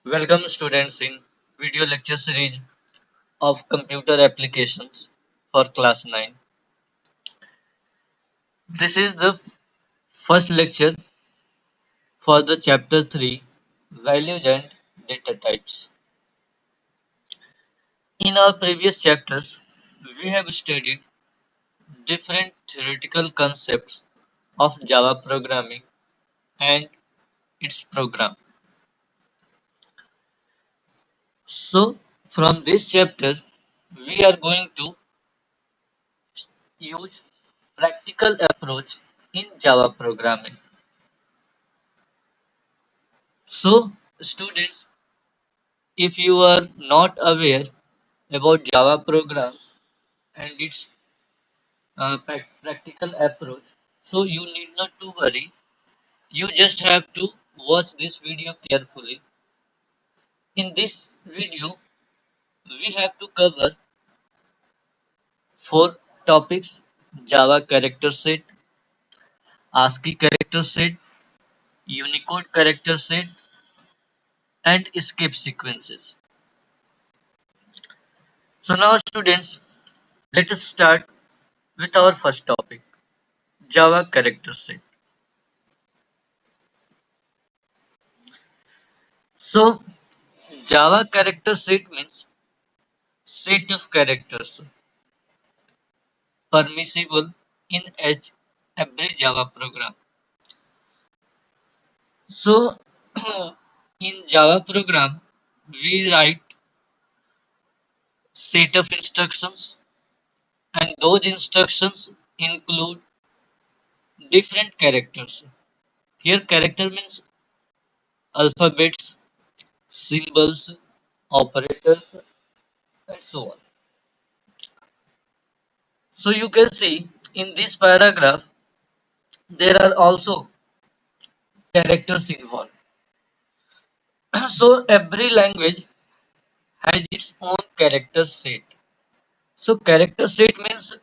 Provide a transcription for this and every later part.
Welcome students in video lecture series of computer applications for class 9. This is the first lecture for the chapter 3 values and data types. In our previous chapters, we have studied different theoretical concepts of Java programming and its program. So from this chapter, we are going to use practical approach in Java programming. So students, if you are not aware about Java programs and its practical approach, so you need not to worry. You just have to watch this video carefully. In this video, we have to cover four topics: Java character set, ASCII character set, Unicode character set, and escape sequences. So now students, let us start with our first topic, Java character set. So Java character set means set of characters permissible in every Java program. So in Java program, we write set of instructions and those instructions include different characters. Here character means alphabets, symbols, operators and so on. So you can see in this paragraph there are also characters involved. So every language has its own character set. So character set means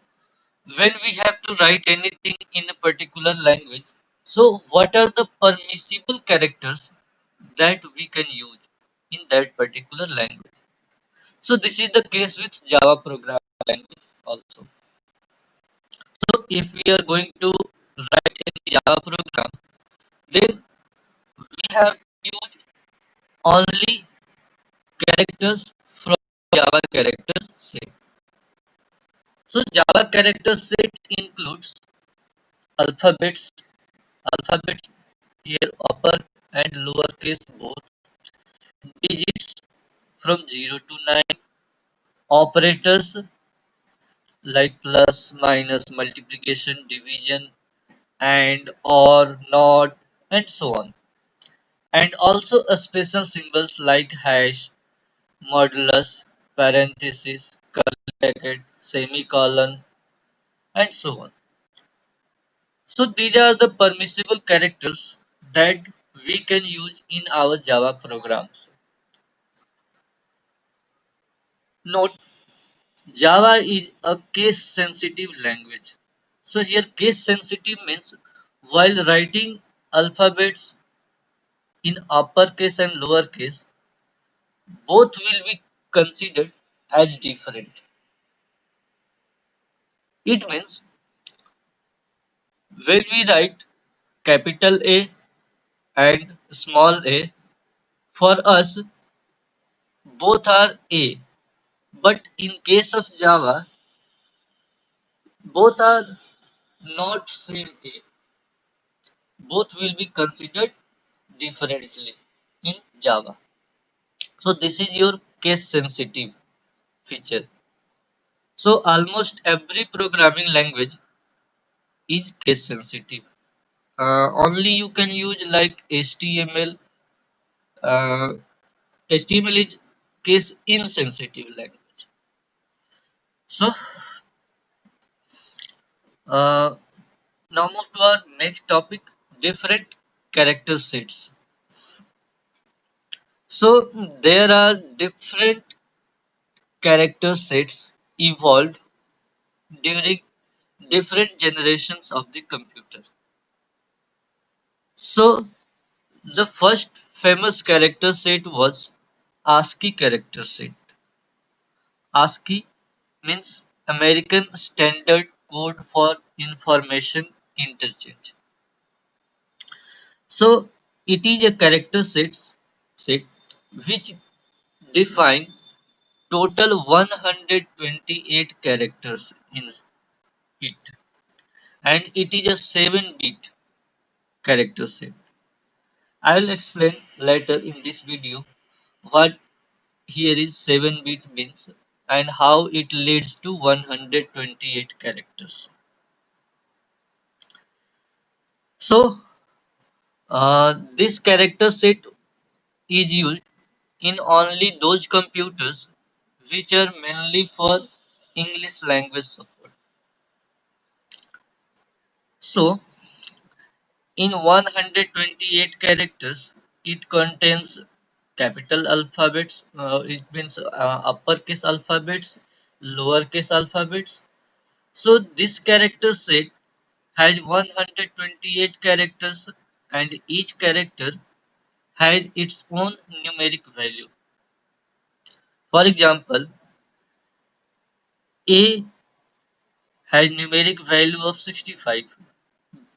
when we have to write anything in a particular language, so what are the permissible characters that we can use in that particular language? So this is the case with Java programming language also. So if we are going to write any Java program, then we have to use only characters from Java character set. So Java character set includes alphabets, alphabets here upper and lowercase both, digits from 0 to 9, operators like plus, minus, multiplication, division, and, or, not, and so on. And also a special symbols like hash, modulus, parenthesis, curly bracket, semicolon, and so on. So these are the permissible characters that we can use in our Java programs. Note, Java is a case sensitive language. So here case sensitive means while writing alphabets in uppercase and lowercase, both will be considered as different. It means when we write capital A and small a, for us both are A. But in case of Java, both are not same A. Both will be considered differently in Java. So this is your case sensitive feature. So almost every programming language is case sensitive. Only you can use like HTML. HTML is case insensitive language. So uh, now move to our next topic, different character sets. So there are different character sets evolved during different generations of the computer. So the first famous character set was ASCII character set. ASCII means American Standard Code for Information Interchange. So it is a set which define total 128 characters in it, and it is a 7-bit character set. I will explain later in this video what here is 7-bit means and how it leads to 128 characters. So this character set is used in only those computers which are mainly for English language support. So in 128 characters, it contains capital alphabets, it means uppercase alphabets, lowercase alphabets. So this character set has 128 characters, and each character has its own numeric value. For example, A has numeric value of 65,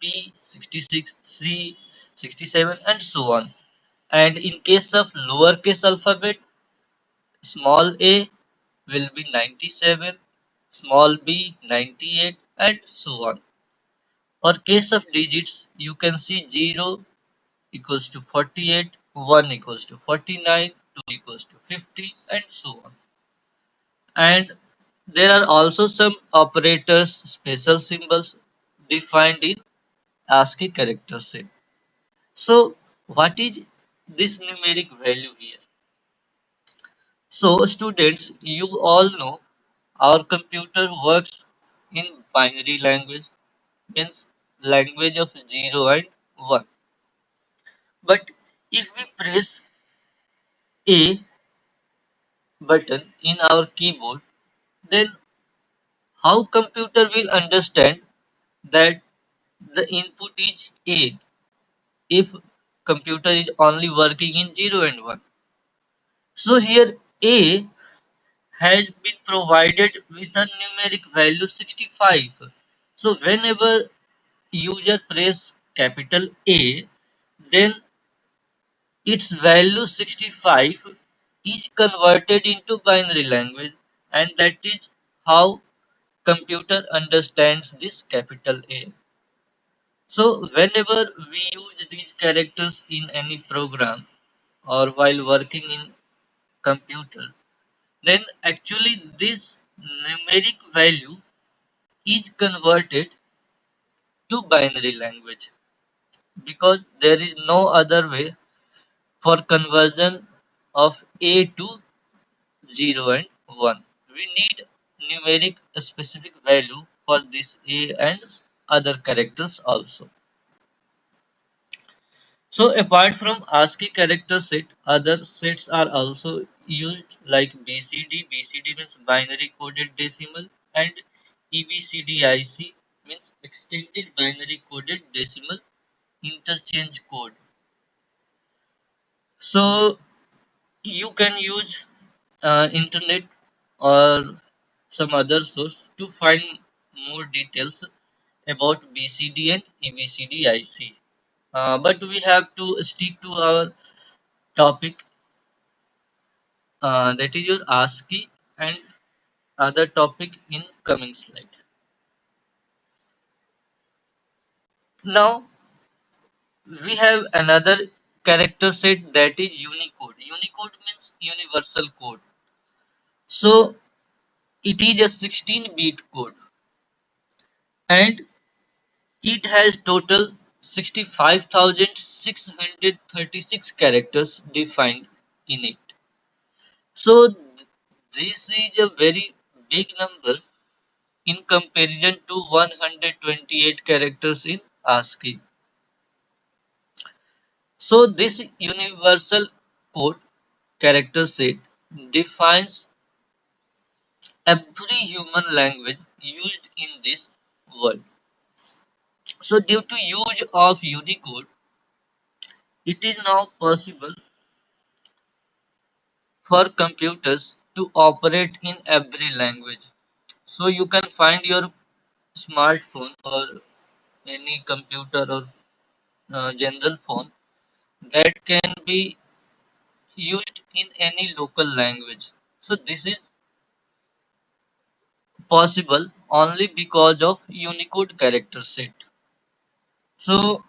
B 66, C 67, and so on. And in case of lowercase alphabet, small a will be 97, small b 98, and so on. For case of digits, you can see 0 equals to 48, 1 equals to 49, 2 equals to 50, and so on. And there are also some operators, special symbols defined in ASCII character set. So, what is this numeric value here? So, students, you all know our computer works in binary language, means language of 0 and 1. But if we press A button in our keyboard, then how computer will understand that the input is A if computer is only working in 0 and 1. So here A has been provided with a numeric value 65. So whenever user press capital A, then its value 65 is converted into binary language, and that is how computer understands this capital A. So whenever we use these characters in any program or while working in computer, then actually this numeric value is converted to binary language, because there is no other way for conversion of A to 0 and 1. We need numeric specific value for this A and other characters also. So apart from ASCII character set, other sets are also used like BCD. BCD means binary coded decimal, and EBCDIC means extended binary coded decimal interchange code. So you can use internet or some other source to find more details about BCD and EBCDIC. But we have to stick to our topic, that is your ASCII and other topic in coming slide. Now we have another character set, that is Unicode. Unicode means universal code. So it is a 16-bit code, and it has total 65,636 characters defined in it. So this is a very big number in comparison to 128 characters in ASCII. So this universal code character set defines every human language used in this world. So due to use of Unicode, It is now possible for computers to operate in every language. So you can find your smartphone or any computer or general phone that can be used in any local language. So this is possible only because of Unicode character set. So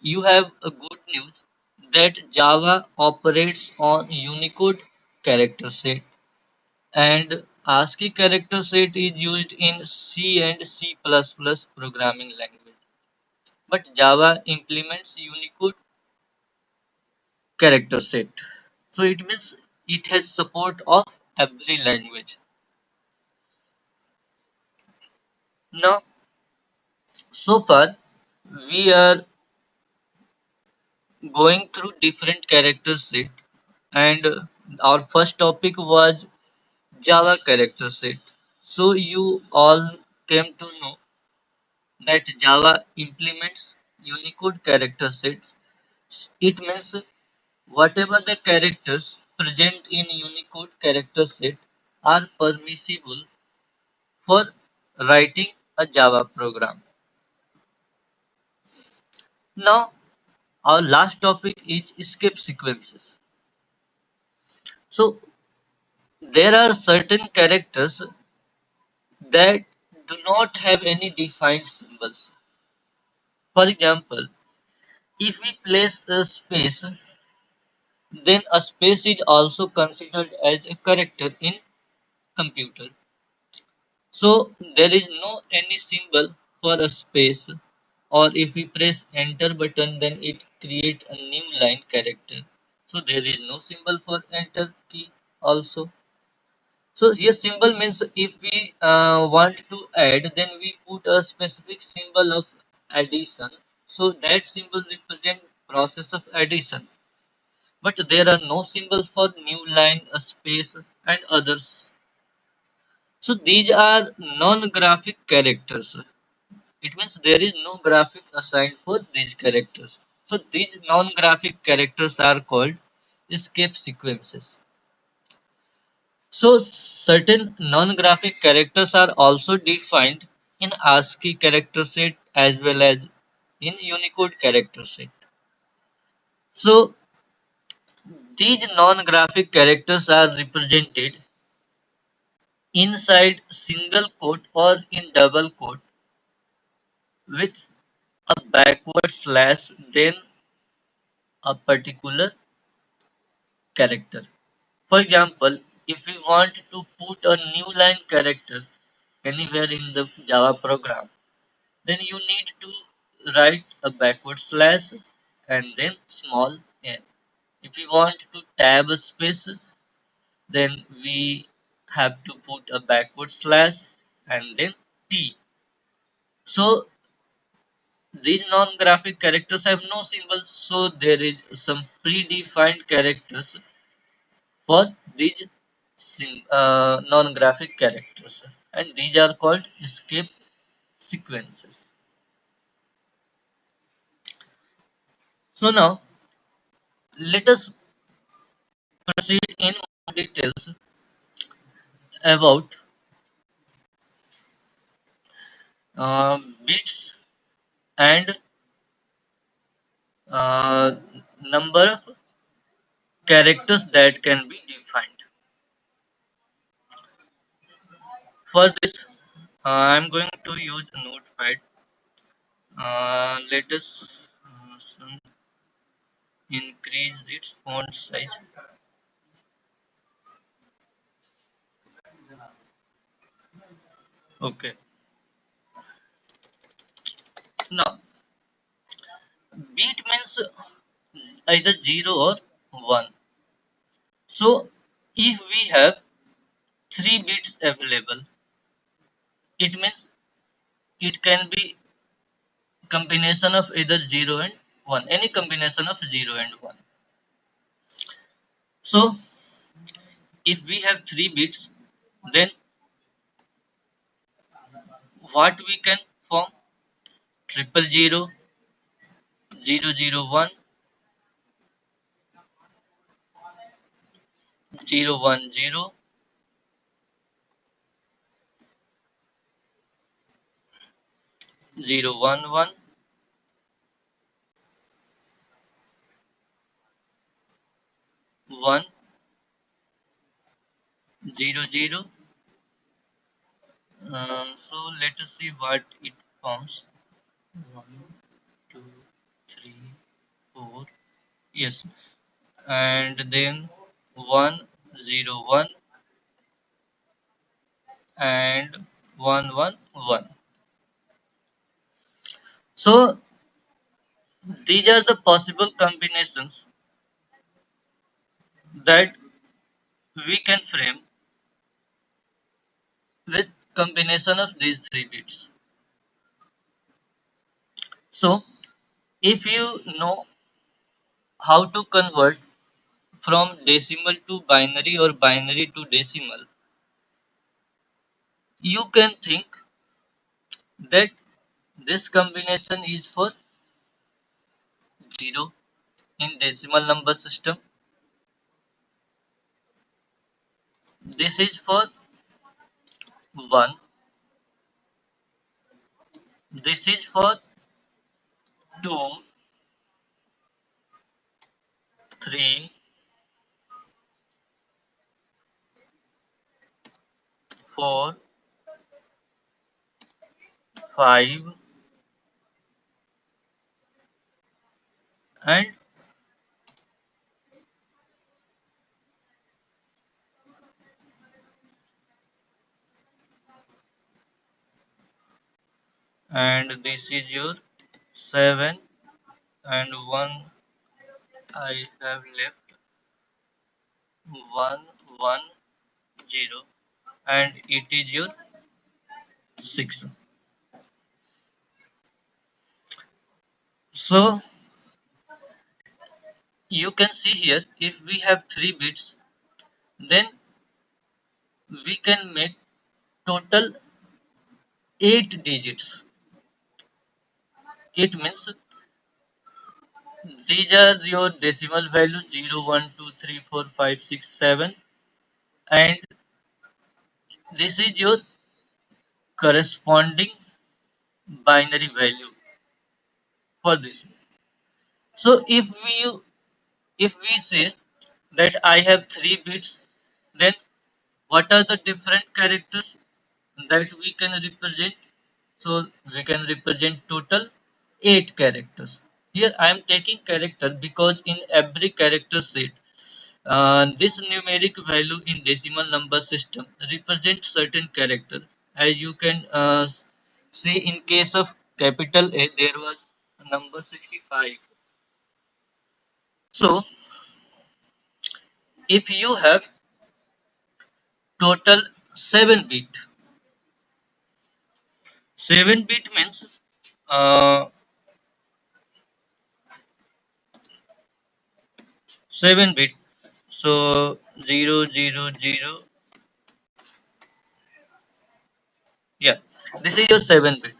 you have a good news that Java operates on Unicode character set, and ASCII character set is used in C and C++ programming language. But Java implements Unicode character set. So it means it has support of every language. Now, so far we are going through different character set, and our first topic was Java character set. So you all came to know that Java implements Unicode character set. It means whatever the characters present in Unicode character set are permissible for writing a Java program. Now, our last topic is escape sequences. So, there are certain characters that do not have any defined symbols. For example, if we place a space, then a space is also considered as a character in computer. So there is no any symbol for a space, or if we press enter button then it creates a new line character. So there is no symbol for enter key also. So here symbol means if we want to add, then we put a specific symbol of addition. So that symbol represents process of addition. But there are no symbols for new line, a space, and others. So these are non-graphic characters. It means there is no graphic assigned for these characters. So these non-graphic characters are called escape sequences. So certain non-graphic characters are also defined in ASCII character set as well as in Unicode character set. So these non-graphic characters are represented inside single quote or in double quote with a backward slash then a particular character. For example, if we want to put a new line character anywhere in the Java program, then you need to write a backward slash and then small n. If we want to tab a space, then we have to put a backward slash and then t. So these non-graphic characters have no symbols, so there is some predefined characters for these non-graphic characters, and these are called escape sequences. So now let us proceed in more details about bits and uh, number of characters that can be defined. For this, I'm going to use a notepad. Let us increase its font size. Okay. Now, bit means either 0 or 1. So, if we have 3 bits available, it means it can be combination of either 0 and 1, any combination of 0 and 1. So, if we have 3 bits, then what we can form? Triple zero, 001, 010, 011, 1, 00. So let us see what it forms. 1, 2, 3, 4. Yes, and then 101 and 111. So these are the possible combinations that we can frame with combination of these three bits. So if you know how to convert from decimal to binary or binary to decimal, you can think that this combination is for 0 in decimal number system. This is for 1. This is for 2, 3, 4, 5, and this is your 7, and 1 I have left, 110, and it is your 6. So you can see here, if we have 3 bits, then we can make total 8 digits. It means these are your decimal value 0, 1, 2, 3, 4, 5, 6, 7, and this is your corresponding binary value for this. So if we say that I have 3 bits, then what are the different characters that we can represent? So we can represent total 8 characters. Here I am taking character because in every character set, this numeric value in decimal number system represents certain character. As you can see, in case of capital A, there was number 65. So if you have total 7 bit, 7 bit means uh, 7 bit. So 000, yeah, this is your 7 bit.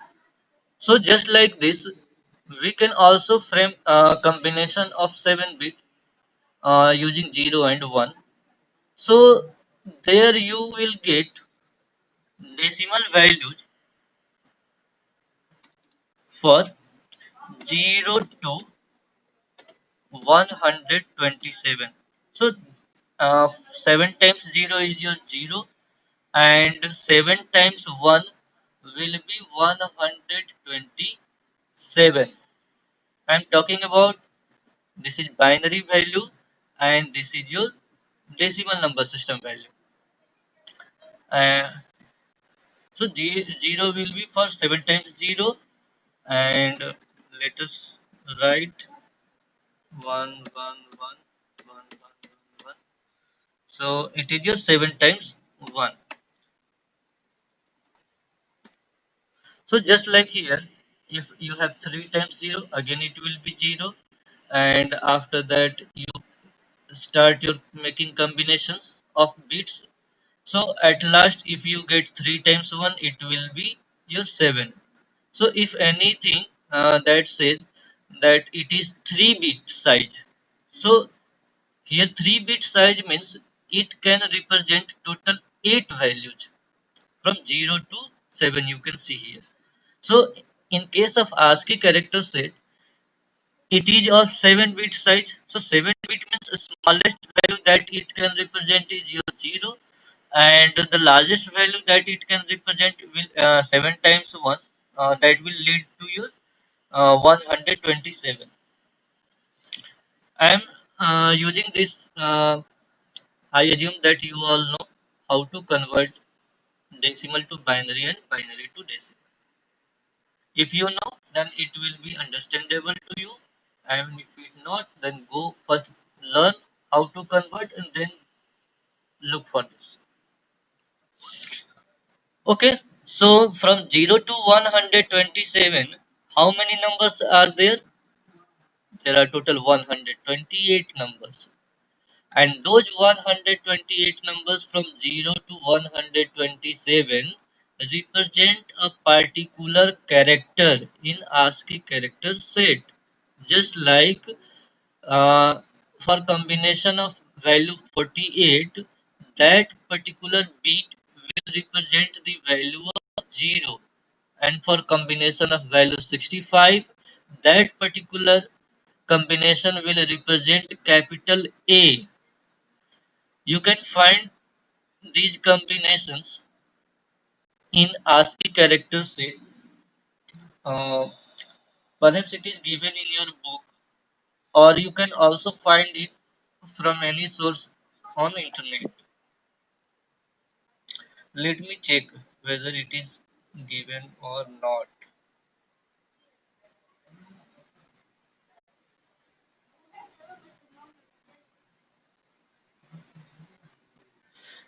So just like this, we can also frame a combination of 7 bit using 0 and 1. So there you will get decimal values for 0 to 127. So 7 times 0 is your 0, and 7 times 1 will be 127. I'm talking about this is binary value, and this is your decimal number system value. Uh, so 0 will be for 7 times 0, and let us write 111 so it is your 7 times 1. So just like here, if you have 3 times 0, again it will be 0, and after that you start your making combinations of bits. So at last, if you get 3 times 1, it will be your 7. So if anything that says that it is 3-bit size. So here 3-bit size means it can represent total 8 values from 0 to 7, you can see here. So in case of ASCII character set, it is of 7-bit size. So 7-bit means the smallest value that it can represent is your 0, and the largest value that it can represent will 7 times 1, that will lead to your 127. I am using this. I assume that you all know how to convert decimal to binary and binary to decimal. If you know, then it will be understandable to you. And if it not, then go first learn how to convert and then look for this. Okay, so from 0 to 127, how many numbers are there? There are total 128 numbers. And those 128 numbers from 0 to 127 represent a particular character in ASCII character set. Just like uh, for combination of value 48, that particular bit will represent the value of 0, and for combination of value 65, that particular combination will represent capital A. You can find these combinations in ASCII character set. Uh, Perhaps it is given in your book, or you can also find it from any source on internet. Let me check whether it is given or not.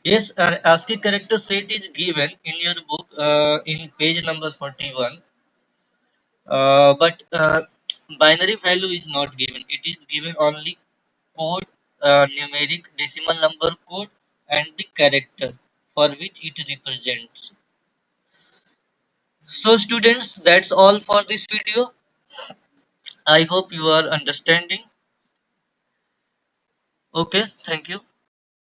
Yes, ASCII character set is given in your book in page number 41, but binary value is not given. It is given only code, numeric decimal number code, and the character for which it represents. So students, that's all for this video. I hope you are understanding. Okay, thank you.